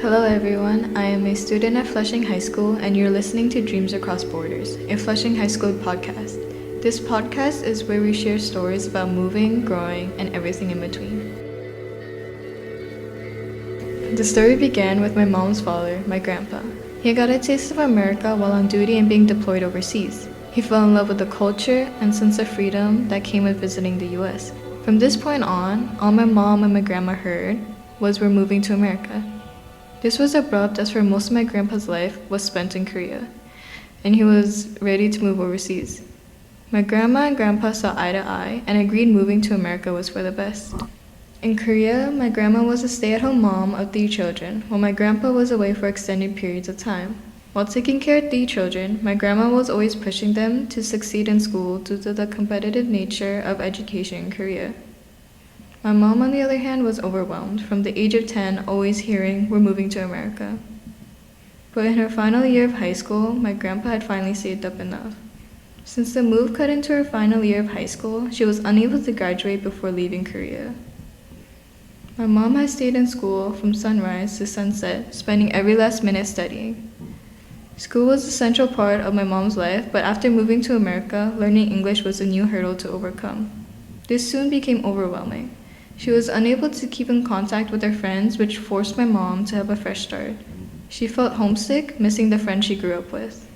Hello everyone, I am a student at Flushing High School and you're listening to Dreams Across Borders, a Flushing High School podcast. This podcast is where we share stories about moving, growing, and everything in between. The story began with my mom's father, my grandpa. He got a taste of America while on duty and being deployed overseas. He fell in love with the culture and sense of freedom that came with visiting the US. From this point on, all my mom and my grandma heard was we're moving to America. This was abrupt as for most of my grandpa's life was spent in Korea, and he was ready to move overseas. My grandma and grandpa saw eye to eye and agreed moving to America was for the best. In Korea, my grandma was a stay-at-home mom of 3 children, while my grandpa was away for extended periods of time. While taking care of 3 children, my grandma was always pushing them to succeed in school due to the competitive nature of education in Korea. My mom, on the other hand, was overwhelmed from the age of 10, always hearing, "We're moving to America." But in her final year of high school, my grandpa had finally saved up enough. Since the move cut into her final year of high school, she was unable to graduate before leaving Korea. My mom had stayed in school from sunrise to sunset, spending every last minute studying. School was a central part of my mom's life, but after moving to America, learning English was a new hurdle to overcome. This soon became overwhelming. She was unable to keep in contact with her friends, which forced my mom to have a fresh start. She felt homesick, missing the friends she grew up with.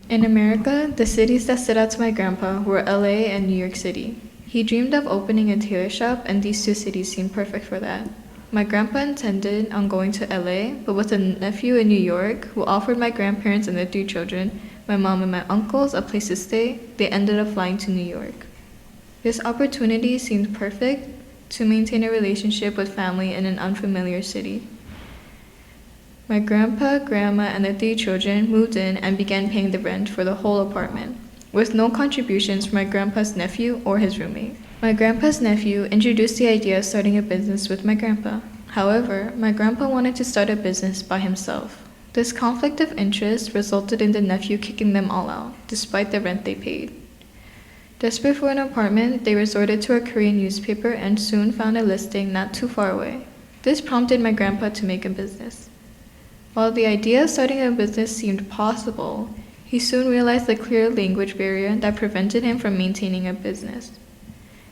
In America, the cities that stood out to my grandpa were LA and New York City. He dreamed of opening a tailor shop, and these 2 cities seemed perfect for that. My grandpa intended on going to LA, but with a nephew in New York who offered my grandparents and their 3 children, my mom and my uncles, a place to stay, they ended up flying to New York. This opportunity seemed perfect to maintain a relationship with family in an unfamiliar city. My grandpa, grandma, and their 3 children moved in and began paying the rent for the whole apartment, with no contributions from my grandpa's nephew or his roommate. My grandpa's nephew introduced the idea of starting a business with my grandpa. However, my grandpa wanted to start a business by himself. This conflict of interest resulted in the nephew kicking them all out, despite the rent they paid. Desperate for an apartment, they resorted to a Korean newspaper and soon found a listing not too far away. This prompted my grandpa to make a business. While the idea of starting a business seemed possible, he soon realized the clear language barrier that prevented him from maintaining a business.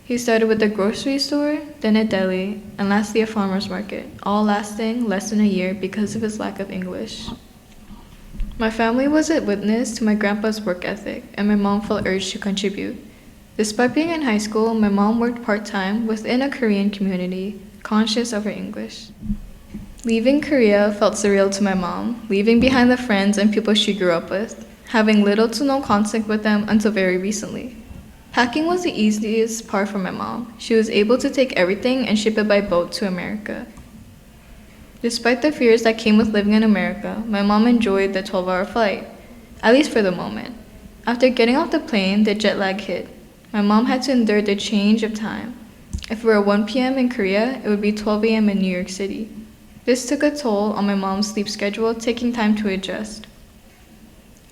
He started with a grocery store, then a deli, and lastly a farmer's market, all lasting less than a year because of his lack of English. My family was a witness to my grandpa's work ethic, and my mom felt urged to contribute. Despite being in high school, my mom worked part-time within a Korean community, conscious of her English. Leaving Korea felt surreal to my mom, leaving behind the friends and people she grew up with, having little to no contact with them until very recently. Packing was the easiest part for my mom. She was able to take everything and ship it by boat to America. Despite the fears that came with living in America, my mom enjoyed the 12-hour flight, at least for the moment. After getting off the plane, the jet lag hit. My mom had to endure the change of time. If it were 1 p.m. in Korea, it would be 12 a.m. in New York City. This took a toll on my mom's sleep schedule, taking time to adjust.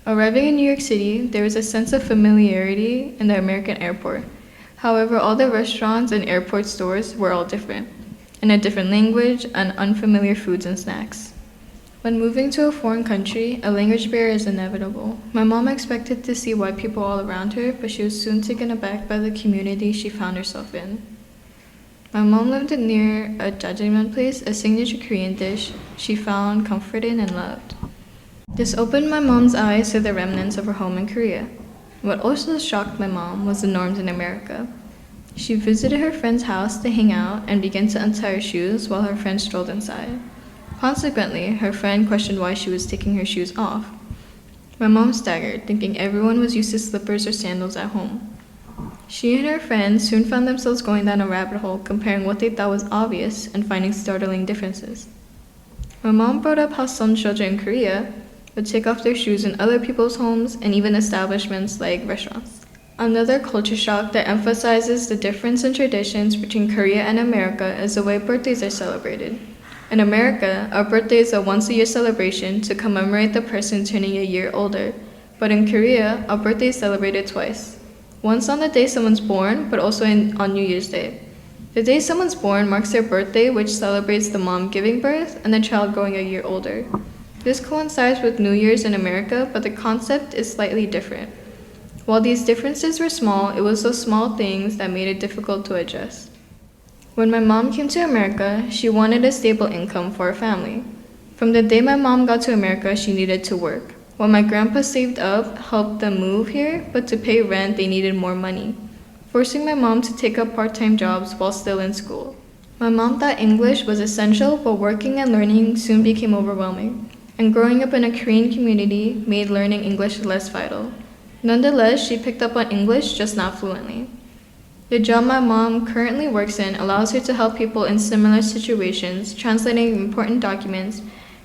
Arriving in New York City, there was a sense of familiarity in the American airport. However, all the restaurants and airport stores were all different, in a different language and unfamiliar foods and snacks. When moving to a foreign country, a language barrier is inevitable. My mom expected to see white people all around her, but she was soon taken aback by the community she found herself in. My mom lived near a jjajangmyeon place, a signature Korean dish she found comfort in and loved. This opened my mom's eyes to the remnants of her home in Korea. What also shocked my mom was the norms in America. She visited her friend's house to hang out and began to untie her shoes while her friend strolled inside. Consequently, her friend questioned why she was taking her shoes off. My mom staggered, thinking everyone was used to slippers or sandals at home. She and her friends soon found themselves going down a rabbit hole, comparing what they thought was obvious and finding startling differences. My mom brought up how some children in Korea would take off their shoes in other people's homes and even establishments like restaurants. Another culture shock that emphasizes the difference in traditions between Korea and America is the way birthdays are celebrated. In America, our birthday is a once-a-year celebration to commemorate the person turning a year older, but in Korea, our birthday is celebrated twice. Once on the day someone's born, but also on New Year's Day. The day someone's born marks their birthday, which celebrates the mom giving birth and the child growing a year older. This coincides with New Year's in America, but the concept is slightly different. While these differences were small, it was those small things that made it difficult to adjust. When my mom came to America, she wanted a stable income for her family. From the day my mom got to America, she needed to work. While my grandpa saved up, helped them move here, but to pay rent, they needed more money, forcing my mom to take up part-time jobs while still in school. My mom thought English was essential, but working and learning soon became overwhelming, and growing up in a Korean community made learning English less vital. Nonetheless, she picked up on English, just not fluently. The job my mom currently works in allows her to help people in similar situations, translating important documents,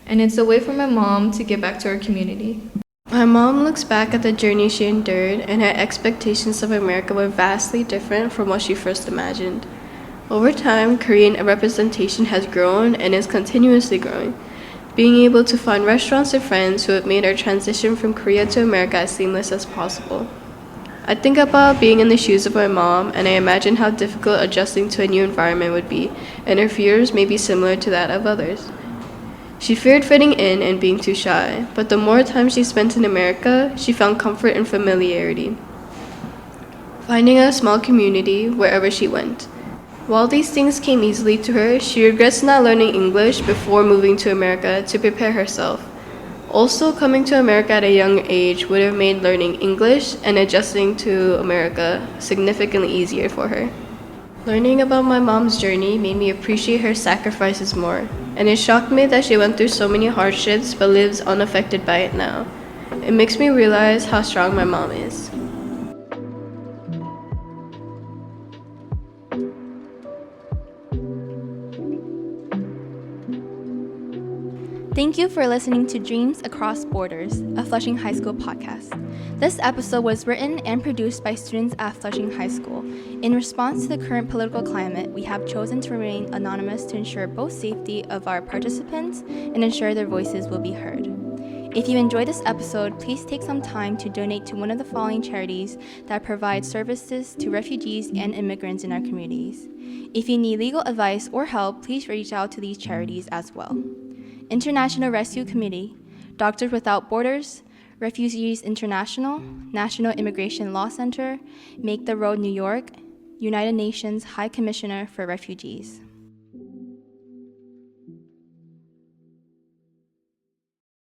and it's a way for my mom to give back to her community. My mom looks back at the journey she endured, and her expectations of America were vastly different from what she first imagined. Over time, Korean representation has grown and is continuously growing, being able to find restaurants and friends who have made our transition from Korea to America as seamless as possible. I think about being in the shoes of my mom, and I imagine how difficult adjusting to a new environment would be, and her fears may be similar to that of others. She feared fitting in and being too shy, but the more time she spent in America, she found comfort in familiarity, finding a small community wherever she went. While these things came easily to her, she regrets not learning English before moving to America to prepare herself. Also, coming to America at a young age would have made learning English and adjusting to America significantly easier for her. Learning about my mom's journey made me appreciate her sacrifices more, and it shocked me that she went through so many hardships but lives unaffected by it now. It makes me realize how strong my mom is. Thank you for listening to Dreams Across Borders, a Flushing High School podcast. This episode was written and produced by students at Flushing High School. In response to the current political climate, we have chosen to remain anonymous to ensure both safety of our participants and ensure their voices will be heard. If you enjoyed this episode, please take some time to donate to one of the following charities that provide services to refugees and immigrants in our communities. If you need legal advice or help, please reach out to these charities as well. International Rescue Committee, Doctors Without Borders, Refugees International, National Immigration Law Center, Make the Road New York, United Nations High Commissioner for Refugees.